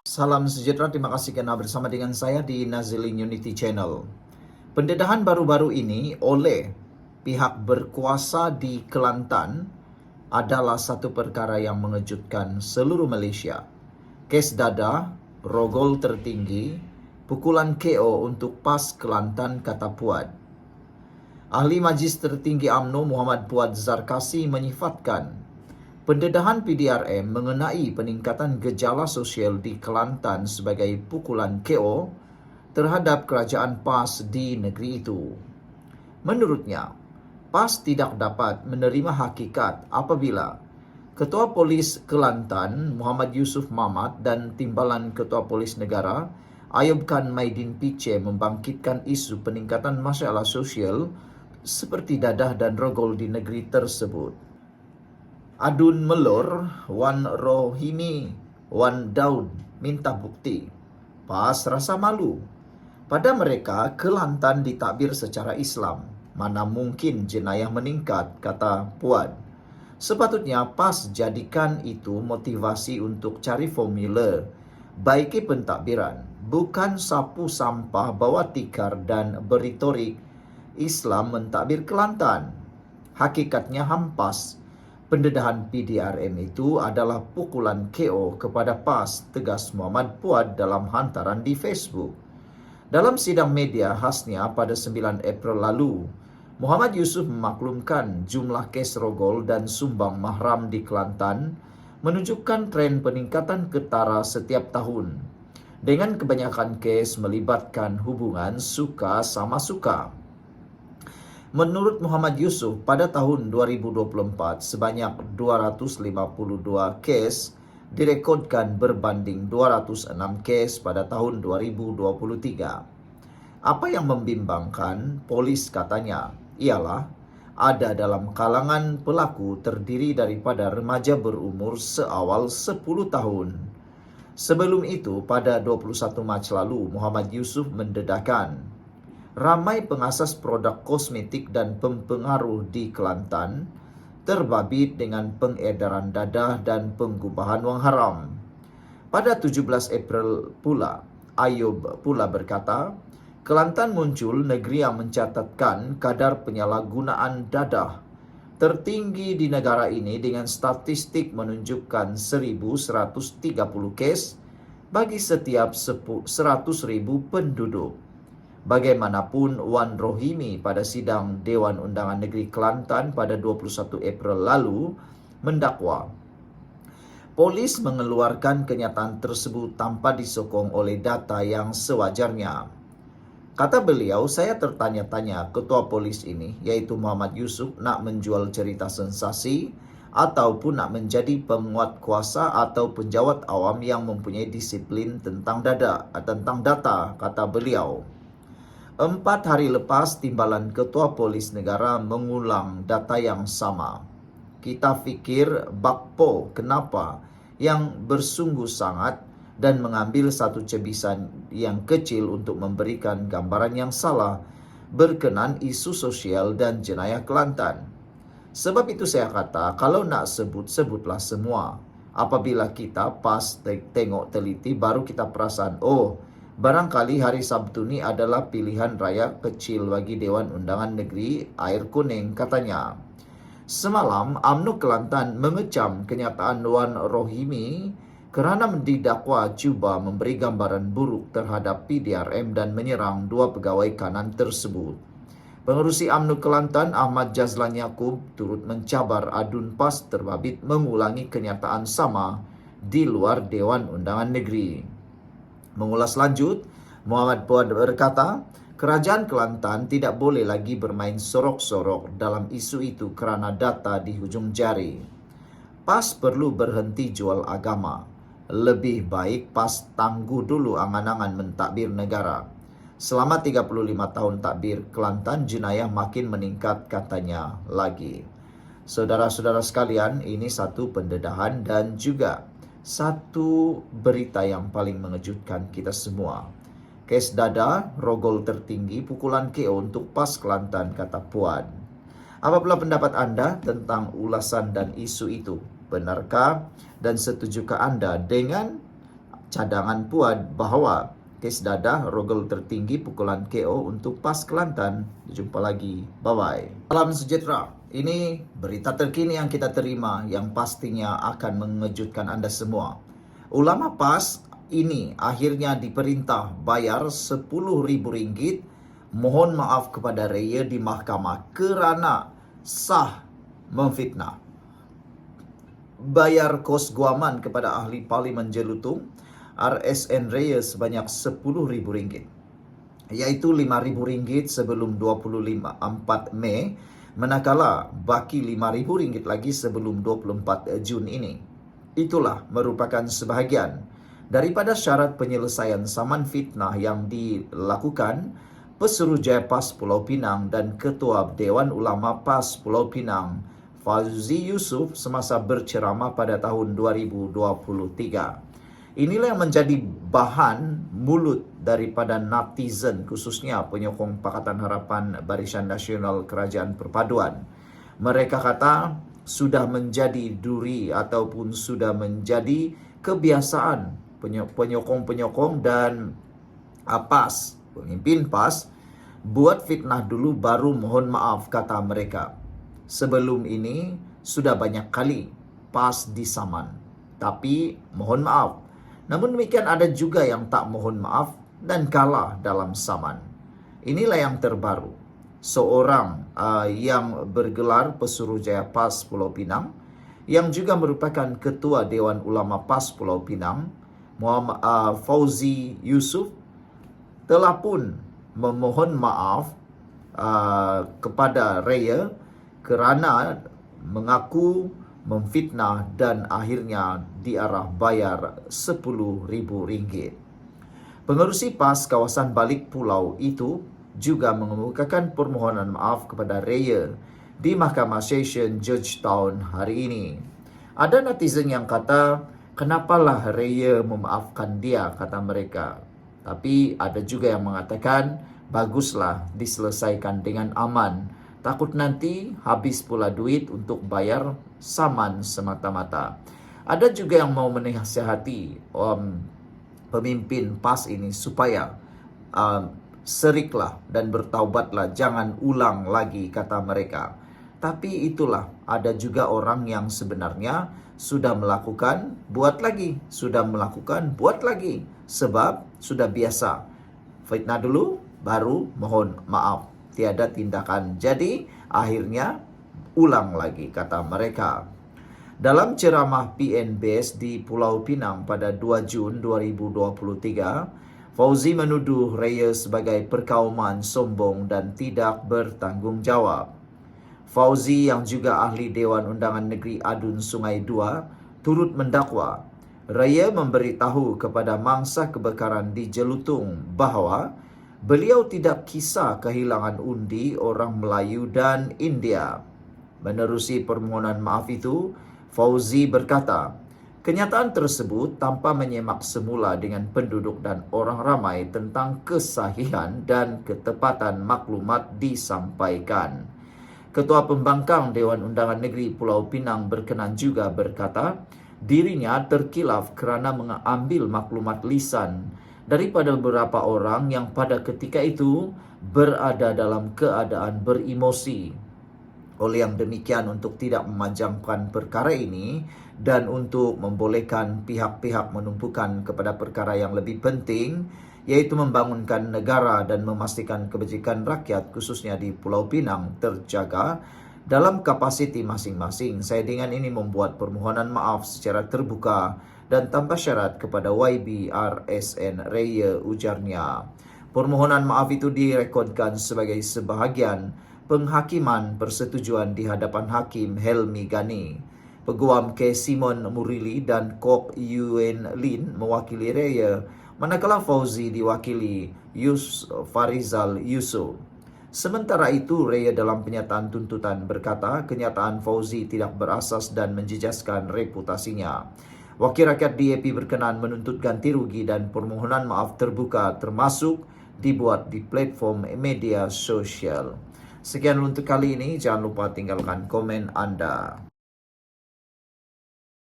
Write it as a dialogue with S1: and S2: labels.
S1: Salam sejahtera, terima kasih karena bersama dengan saya di Nazilin Unity Channel. Pendedahan baru-baru ini oleh pihak berkuasa di Kelantan adalah satu perkara yang mengejutkan seluruh Malaysia. Kes dadah, rogol tertinggi, pukulan KO untuk PAS Kelantan, kata Puad. Ahli Majlis Tertinggi UMNO Muhammad Puad Zarkasi menyifatkan pendedahan PDRM mengenai peningkatan gejala sosial di Kelantan sebagai pukulan KO terhadap kerajaan PAS di negeri itu. Menurutnya, PAS tidak dapat menerima hakikat apabila Ketua Polis Kelantan Muhammad Yusuf Mamat dan Timbalan Ketua Polis Negara Ayub Khan Maidin Piche membangkitkan isu peningkatan masalah sosial seperti dadah dan rogol di negeri tersebut. Adun Melor, Wan Rohini, Wan Daud minta bukti. PAS rasa malu. Pada mereka, Kelantan ditakbir secara Islam. Mana mungkin jenayah meningkat, kata Puad. Sepatutnya PAS jadikan itu motivasi untuk cari formula baiki pentadbiran, bukan sapu sampah bawa tikar dan beritorik Islam mentadbir Kelantan. Hakikatnya hampas. Pendedahan PDRM itu adalah pukulan KO kepada PAS, tegas Muhammad Puad dalam hantaran di Facebook. Dalam sidang media khasnya pada 9 April lalu, Muhammad Yusuf memaklumkan jumlah kes rogol dan sumbang mahram di Kelantan menunjukkan tren peningkatan ketara setiap tahun, dengan kebanyakan kes melibatkan hubungan suka sama suka. Menurut Muhammad Yusuf, pada tahun 2024, sebanyak 252 kes direkodkan berbanding 206 kes pada tahun 2023. Apa yang membimbangkan, polis katanya, ialah ada dalam kalangan pelaku terdiri daripada remaja berumur seawal 10 tahun. Sebelum itu, pada 21 Mac lalu, Muhammad Yusuf mendedahkan ramai pengasas produk kosmetik dan pempengaruh di Kelantan terbabit dengan pengedaran dadah dan penggubahan wang haram. Pada 17 April pula, Ayub pula berkata, Kelantan muncul negeri yang mencatatkan kadar penyalahgunaan dadah tertinggi di negara ini dengan statistik menunjukkan 1.130 kes bagi setiap 100.000 penduduk. Bagaimanapun, Wan Rohimi pada sidang Dewan Undangan Negeri Kelantan pada 21 April lalu mendakwa polis mengeluarkan kenyataan tersebut tanpa disokong oleh data yang sewajarnya. Kata beliau, saya tertanya-tanya ketua polis ini, yaitu Muhammad Yusuf, nak menjual cerita sensasi ataupun nak menjadi penguat kuasa atau penjawat awam yang mempunyai disiplin tentang data, kata beliau. 4 hari lepas, Timbalan Ketua Polis Negara mengulang data yang sama. Kita fikir Bakpo kenapa yang bersungguh sangat dan mengambil satu cebisan yang kecil untuk memberikan gambaran yang salah berkenan isu sosial dan jenayah Kelantan. Sebab itu saya kata, kalau nak sebutlah semua. Apabila kita pas tengok teliti, baru kita perasan, barangkali hari Sabtu ni adalah pilihan raya kecil bagi Dewan Undangan Negeri Air Kuning, katanya. Semalam, UMNO Kelantan mengecam kenyataan Wan Rohimi kerana didakwa cuba memberi gambaran buruk terhadap PDRM dan menyerang 2 pegawai kanan tersebut. Pengerusi UMNO Kelantan Ahmad Jazlan Yaakob turut mencabar adun PAS terbabit mengulangi kenyataan sama di luar Dewan Undangan Negeri. Mengulas lanjut, Muhammad Puad berkata, kerajaan Kelantan tidak boleh lagi bermain sorok-sorok dalam isu itu kerana data di hujung jari. PAS perlu berhenti jual agama. Lebih baik PAS tangguh dulu angan-angan mentadbir negara. Selama 35 tahun takbir Kelantan, jenayah makin meningkat, katanya lagi. Saudara-saudara sekalian, ini satu pendedahan dan juga satu berita yang paling mengejutkan kita semua. Kes dadah, rogol tertinggi, pukulan KO untuk PAS Kelantan, kata Puad. Apa pula pendapat anda tentang ulasan dan isu itu? Benarkah dan setujukah anda dengan cadangan Puad bahawa kes dadah rogel tertinggi pukulan KO untuk PAS Kelantan. Jumpa lagi. Bye-bye. Salam sejahtera. Ini berita terkini yang kita terima yang pastinya akan mengejutkan anda semua. Ulama PAS ini akhirnya diperintah bayar RM10.000 mohon maaf kepada raya di mahkamah kerana sah memfitnah. Bayar kos guaman kepada ahli Parlimen Jelutong RSN Raya sebanyak RM10.000, iaitu RM5,000 sebelum 24 Mei, manakala baki RM5,000 lagi sebelum 24 Jun ini. Itulah merupakan sebahagian daripada syarat penyelesaian saman fitnah yang dilakukan Pesuruhjaya PAS Pulau Pinang dan Ketua Dewan Ulama PAS Pulau Pinang, Fauzi Yusof, semasa berceramah pada tahun 2023. Inilah yang menjadi bahan mulut daripada netizen, khususnya penyokong Pakatan Harapan Barisan Nasional Kerajaan Perpaduan. Mereka kata sudah menjadi duri ataupun sudah menjadi kebiasaan penyokong-penyokong dan PAS, pemimpin PAS, buat fitnah dulu baru mohon maaf, kata mereka. Sebelum ini sudah banyak kali PAS disaman, tapi mohon maaf. Namun demikian ada juga yang tak mohon maaf dan kalah dalam saman. Inilah yang terbaru. Seorang yang bergelar Pesuruhjaya PAS Pulau Pinang, yang juga merupakan Ketua Dewan Ulama PAS Pulau Pinang, Muhammad Fauzi Yusof, telah pun memohon maaf kepada raya kerana mengaku memfitnah dan akhirnya diarah bayar RM10.000. Pengerusi PAS kawasan balik pulau itu juga mengemukakan permohonan maaf kepada raya di Mahkamah Session Georgetown hari ini. Ada netizen yang kata, kenapalah raya memaafkan dia, kata mereka. Tapi ada juga yang mengatakan, baguslah diselesaikan dengan aman. Takut nanti habis pula duit untuk bayar saman semata-mata. Ada juga yang mau menasihati pemimpin PAS ini supaya seriklah dan bertaubatlah, jangan ulang lagi, kata mereka. Tapi itulah, ada juga orang yang sebenarnya sudah melakukan, buat lagi, sudah melakukan, buat lagi, sebab sudah biasa. Fitnah dulu, baru mohon maaf. Tiada tindakan. Jadi akhirnya ulang lagi, kata mereka. Dalam ceramah PNBS di Pulau Pinang pada 2 Jun 2023, Fauzi menuduh raya sebagai perkauman sombong dan tidak bertanggungjawab. Fauzi yang juga ahli Dewan Undangan Negeri Adun Sungai Dua turut mendakwa raya memberitahu kepada mangsa kebakaran di Jelutong bahawa beliau tidak kisah kehilangan undi orang Melayu dan India. Menerusi permohonan maaf itu, Fauzi berkata, kenyataan tersebut tanpa menyemak semula dengan penduduk dan orang ramai tentang kesahihan dan ketepatan maklumat disampaikan. Ketua Pembangkang Dewan Undangan Negeri Pulau Pinang berkenan juga berkata, dirinya terkilaf kerana mengambil maklumat lisan daripada beberapa orang yang pada ketika itu berada dalam keadaan beremosi. Oleh yang demikian, untuk tidak memanjangkan perkara ini dan untuk membolehkan pihak-pihak menumpukan kepada perkara yang lebih penting, yaitu membangunkan negara dan memastikan kebajikan rakyat khususnya di Pulau Pinang terjaga dalam kapasiti masing-masing, saya dengan ini membuat permohonan maaf secara terbuka dan tanpa syarat kepada YB RSN Raya, ujarnya. Permohonan maaf itu direkodkan sebagai sebahagian penghakiman persetujuan di hadapan Hakim Helmi Gani. Peguam kes Simon Murili dan Kok Yuen Lin mewakili Raya, manakala Fauzi diwakili Farizal Yusof. Sementara itu, Raya dalam penyataan tuntutan berkata kenyataan Fauzi tidak berasas dan menjejaskan reputasinya. Wakil rakyat DAP berkenan menuntut ganti rugi dan permohonan maaf terbuka termasuk dibuat di platform media sosial. Sekian untuk kali ini, jangan lupa tinggalkan komen anda.